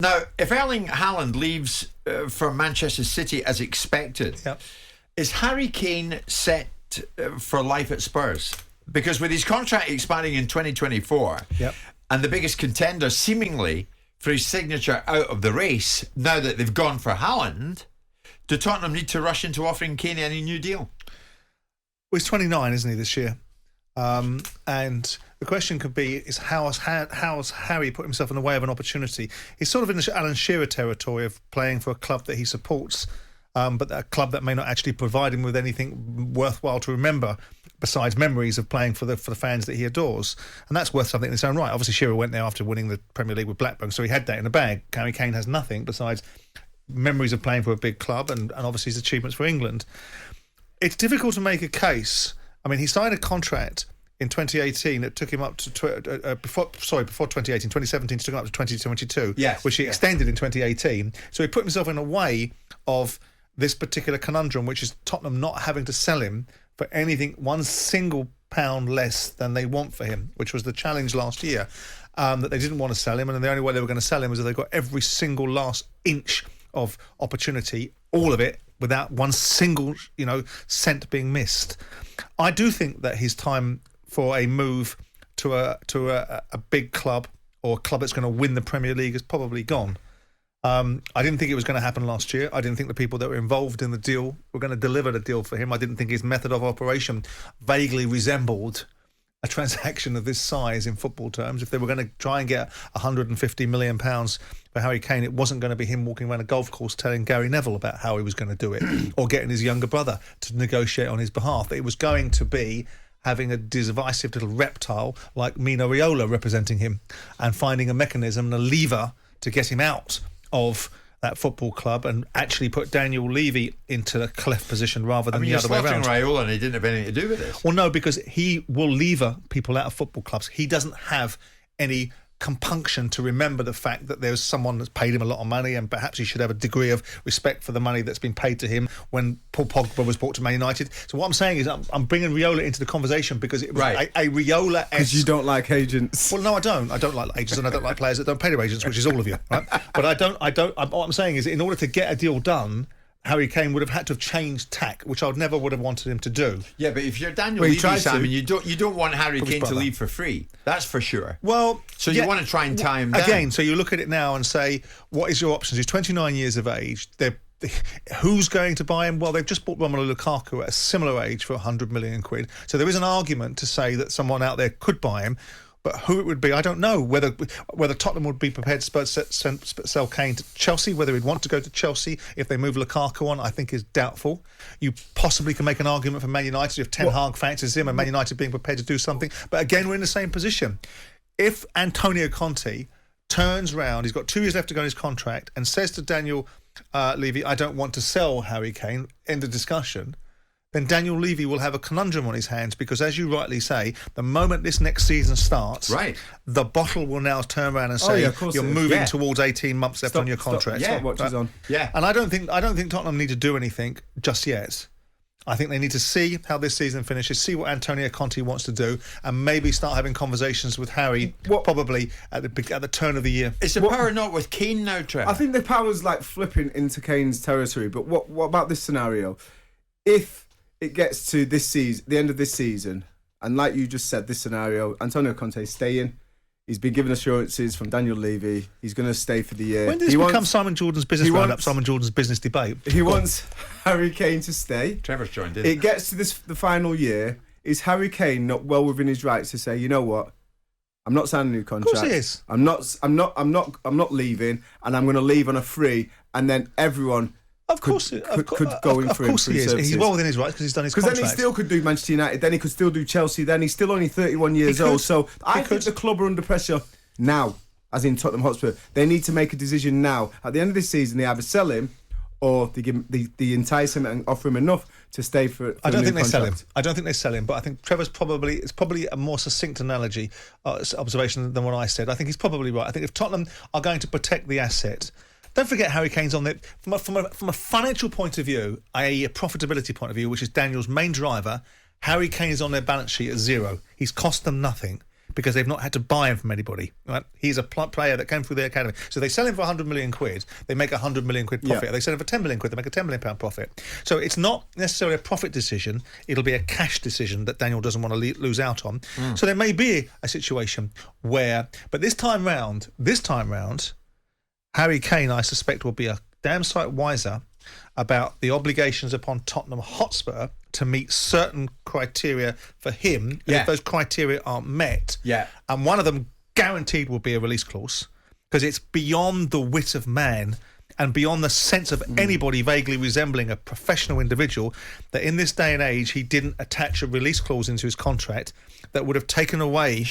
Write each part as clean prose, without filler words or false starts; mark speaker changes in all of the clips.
Speaker 1: Now, if Erling Haaland leaves for Manchester City as expected, is Harry Kane set for life at Spurs? Because with his contract expiring in 2024, and the biggest contender seemingly for his signature out of the race, now that they've gone for Haaland, do Tottenham need to rush into offering Kane any new deal?
Speaker 2: Well, he's 29, isn't he, this year? And the question could be, is how has Harry put himself in the way of an opportunity? He's sort of in the Alan Shearer territory of playing for a club that he supports, but a club that may not actually provide him with anything worthwhile to remember besides memories of playing for the fans that he adores. And that's worth something in its own right. Obviously, Shearer went there after winning the Premier League with Blackburn, so he had that in the bag. Harry Kane has nothing besides memories of playing for a big club and obviously his achievements for England. It's difficult to make a case. I mean, he signed a contract in 2018 that took him up to before 2018, 2017 took him up to 2022, which he extended in 2018. So he put himself in a way of this particular conundrum, which is Tottenham not having to sell him for anything one single pound less than they want for him, which was the challenge last year, that they didn't want to sell him, and the only way they were going to sell him was if they got every single last inch of opportunity, all of it, without one single, cent being missed. I do think that his time for a move to a big club or a club that's going to win the Premier League is probably gone. I didn't think it was going to happen last year. I didn't think the people that were involved in the deal were going to deliver the deal for him. I didn't think his method of operation vaguely resembled a transaction of this size in football terms. If they were going to try and get £150 million for Harry Kane, it wasn't going to be him walking around a golf course telling Gary Neville about how he was going to do it or getting his younger brother to negotiate on his behalf. It was going to be having a divisive little reptile like Mino Raiola representing him and finding a mechanism and a lever to get him out of that football club and actually put Daniel Levy into a cleft position rather than the other way around.
Speaker 1: Raiola and he didn't have anything to do with this.
Speaker 2: Well, no, because he will lever people out of football clubs. He doesn't have any compunction to remember the fact that there's someone that's paid him a lot of money, and perhaps he should have a degree of respect for the money that's been paid to him when Paul Pogba was brought to Man United. So what I'm saying is I'm bringing Raiola into the conversation because it was a Raiola-esque...
Speaker 3: Because you don't like agents.
Speaker 2: Well, no, I don't. I don't like agents, and I don't like players that don't pay their agents, which is all of you, right? But what I'm saying is, in order to get a deal done, Harry Kane would have had to have changed tack, which I never would have wanted him to do.
Speaker 1: Yeah, but if you're Daniel Levy, Simon, you don't want Harry Kane to leave for free. That's for sure.
Speaker 2: Well,
Speaker 1: so you want to try and tie him down.
Speaker 2: Again, so you look at it now and say, what is your options? He's 29 years of age. Who's going to buy him? Well, they've just bought Romelu Lukaku at a similar age for £100 million. So there is an argument to say that someone out there could buy him. But who it would be, I don't know. Whether Tottenham would be prepared to sell Kane to Chelsea, whether he'd want to go to Chelsea if they move Lukaku on, I think is doubtful. You possibly can make an argument for Man United if Ten Hag fancies him and Man United being prepared to do something. But again, we're in the same position. If Antonio Conte turns round, he's got 2 years left to go in his contract, and says to Daniel Levy, I don't want to sell Harry Kane, end of discussion, then Daniel Levy will have a conundrum on his hands because, as you rightly say, the moment this next season starts, the bottle will now turn around and say you're moving towards 18 months left on your contract. And I don't think Tottenham need to do anything just yet. I think they need to see how this season finishes, see what Antonio Conte wants to do, and maybe start having conversations with Harry probably at the turn of the year.
Speaker 1: Is the power not with Kane now, Trevor?
Speaker 3: I think the power's like flipping into Kane's territory. But what about this scenario? If it gets to this season, the end of this season, and like you just said, this scenario, Antonio Conte's staying. He's been given assurances from Daniel Levy. He's going to stay for the year.
Speaker 2: When does this become Simon Jordan's business roundup, Simon Jordan's business debate?
Speaker 3: He wants Harry Kane to stay.
Speaker 1: Trevor's joined in.
Speaker 3: It gets to the final year. Is Harry Kane not well within his rights to say, you know what? I'm not signing a new contract.
Speaker 2: Of course he is.
Speaker 3: I'm not leaving, and I'm going to leave on a free, and then everyone. Of course, could go in for him. Of course he is.
Speaker 2: He's well within his rights because he's done his contract.
Speaker 3: Because then he still could do Manchester United, then he could still do Chelsea, then he's still only 31 years old. So I think the club are under pressure now, as in Tottenham Hotspur. They need to make a decision now. At the end of this season, they either sell him or they entice him and offer him enough to stay for
Speaker 2: I don't think they
Speaker 3: contract.
Speaker 2: sell him. I don't think they sell him, but I think Trevor's probably a more succinct observation than what I said. I think he's probably right. I think if Tottenham are going to protect the asset, don't forget Harry Kane's on there from a financial point of view, a profitability point of view, which is Daniel's main driver. Harry Kane is on their balance sheet at zero. He's cost them nothing because they've not had to buy him from anybody. Right? He's a player that came through the academy. So they sell him for 100 million quid, they make 100 million quid profit.
Speaker 3: Yeah.
Speaker 2: They sell him for 10 million quid, they make a 10 million pound profit. So it's not necessarily a profit decision, it'll be a cash decision that Daniel doesn't want to lose out on. So there may be a situation where, but this time round, Harry Kane, I suspect, will be a damn sight wiser about the obligations upon Tottenham Hotspur to meet certain criteria for him. And if those criteria aren't met, and one of them guaranteed will be a release clause, because it's beyond the wit of man and beyond the sense of anybody vaguely resembling a professional individual, that in this day and age he didn't attach a release clause into his contract that would have taken away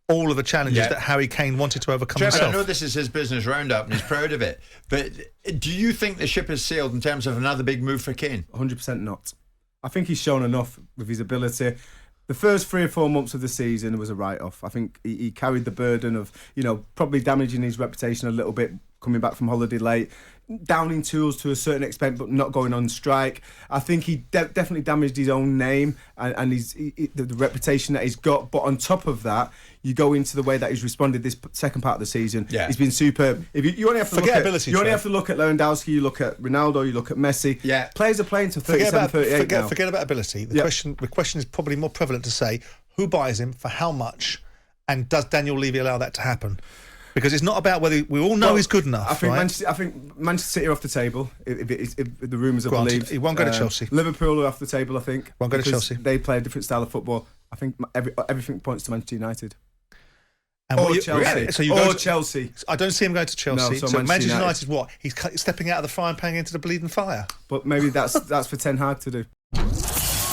Speaker 2: all of the challenges that Harry Kane wanted to overcome
Speaker 1: Trevor,
Speaker 2: himself.
Speaker 1: I know this is his business roundup and he's proud of it, but do you think the ship has sailed in terms of another big move for Kane?
Speaker 3: 100% not. I think he's shown enough with his ability. The first 3 or 4 months of the season was a write-off. I think he carried the burden of, probably damaging his reputation a little bit, coming back from holiday late, downing tools to a certain extent, but not going on strike. I think he definitely damaged his own name and the reputation that he's got. But on top of that, you go into the way that he's responded this second part of the season.
Speaker 2: Yeah.
Speaker 3: He's been superb. If you only have to have to look at Lewandowski, you look at Ronaldo, you look at Messi.
Speaker 1: Yeah.
Speaker 3: Players are playing to 37, 38 now.
Speaker 2: Forget about ability. The question is probably more prevalent to say who buys him for how much, and does Daniel Levy allow that to happen? Because it's not about whether we all know he's good enough.
Speaker 3: I think
Speaker 2: right?
Speaker 3: Manchester City are off the table if the rumours are believed.
Speaker 2: He won't go to Chelsea.
Speaker 3: Liverpool are off the table, I think.
Speaker 2: Won't go to Chelsea.
Speaker 3: They play a different style of football. I think everything points to Manchester United.
Speaker 2: And
Speaker 3: Chelsea.
Speaker 2: So
Speaker 3: Chelsea.
Speaker 2: I don't see him going to Chelsea.
Speaker 3: No,
Speaker 2: so Manchester United, what? He's stepping out of the frying pan into the bleeding fire.
Speaker 3: But maybe that's for Ten Hag to do.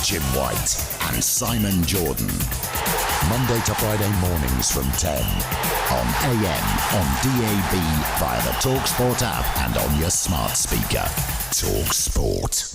Speaker 4: Jim White and Simon Jordan. Monday to Friday mornings from 10 on AM, on DAB, via the talkSPORT app and on your smart speaker. talkSPORT.